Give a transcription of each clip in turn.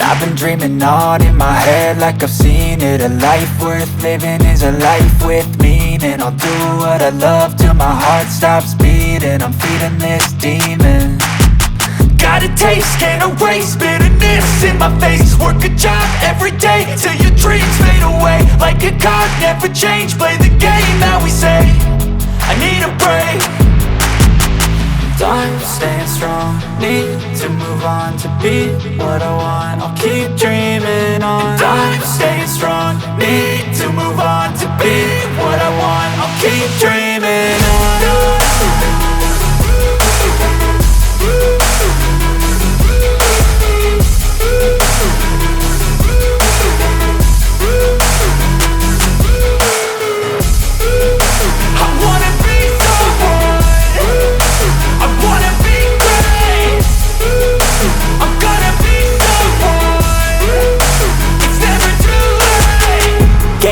I've been dreaming on in my head like I've seen it. A life worth living is a life with meaning. I'll do what I love till my heart stops beating. I'm feeding this demon. Got a taste, can't erase bitterness in my face. Work a job every day till your dreams fade away. Like a card, never change, play the game that we say. I need a break. I'm staying strong, need to move on to be what I want. I'll keep dreaming on. I'm staying strong, need to move on to be what I want. I'll keep dreaming on.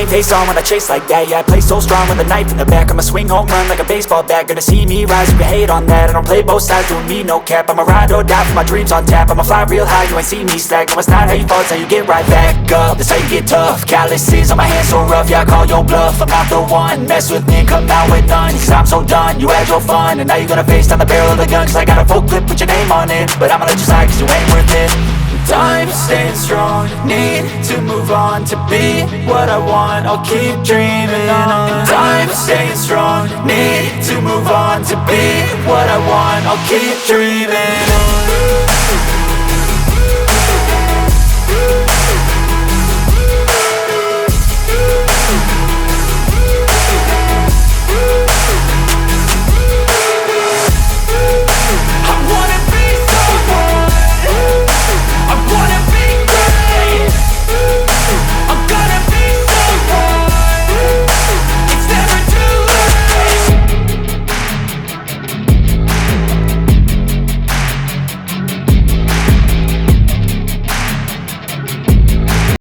Face on when I chase like that. Yeah, I play so strong with a knife in the back. I'ma swing home run like a baseball bat. Gonna see me rise, you can hate on that. I don't play both sides, doing me no cap. I'ma ride or die for my dreams on tap. I'ma fly real high, you ain't see me slack. No, it's not how you fall, it's how you get right back up. That's how you get tough. Calluses on my hands so rough, yeah, I call your bluff. I'm not the one, mess with me and come out with none. Cause I'm so done, you had your fun. And now you're gonna face down the barrel of the gun. Cause I got a full clip with your name on it. But I'ma let you slide cause you ain't worth it. I'm staying strong, need to move on to be what I want. I'll keep dreaming on. I'm staying strong, need to move on to be what I want. I'll keep dreaming on.